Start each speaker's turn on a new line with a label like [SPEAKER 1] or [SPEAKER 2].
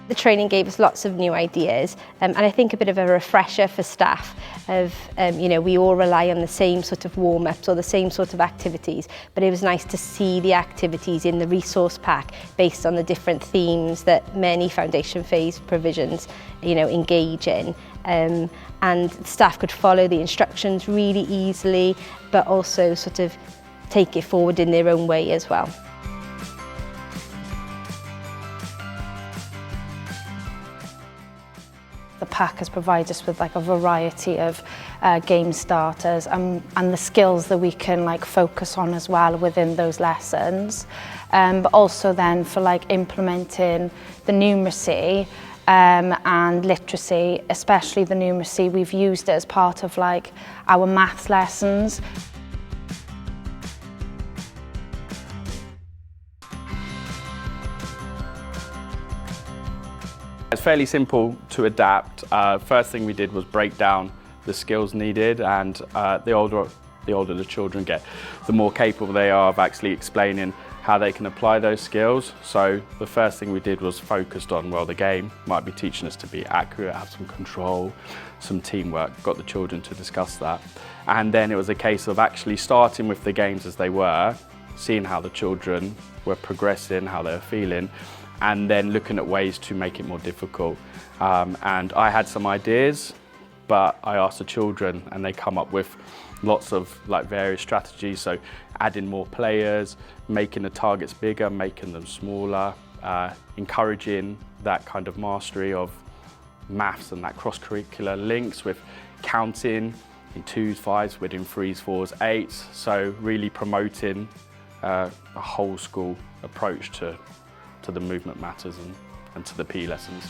[SPEAKER 1] The training gave us lots of new ideas and I think a bit of a refresher for staff of, we all rely on the same sort of warm-ups or the same sort of activities, but it was nice to see the activities in the resource pack based on the different themes that many foundation phase provisions engage in. And staff could follow the instructions really easily, but also sort of take it forward in their own way as well.
[SPEAKER 2] The pack has provided us with a variety of game starters and the skills that we can focus on as well within those lessons. But also then for implementing the numeracy and literacy, especially the numeracy, we've used it as part of our maths lessons.
[SPEAKER 3] It's fairly simple to adapt. First thing we did was break down the skills needed, and the older the children get, the more capable they are of actually explaining how they can apply those skills. So the first thing we did was focused on, well, the game might be teaching us to be accurate, have some control, some teamwork, got the children to discuss that. And then it was a case of actually starting with the games as they were, seeing how the children were progressing, how they were feeling, and then looking at ways to make it more difficult. And I had some ideas, but I asked the children and they come up with lots of various strategies. So adding more players, making the targets bigger, making them smaller, encouraging that kind of mastery of maths and that cross-curricular links with counting in 2s, 5s, within 3s, 4s, 8s. So really promoting a whole school approach to the movement matters and to the PE lessons.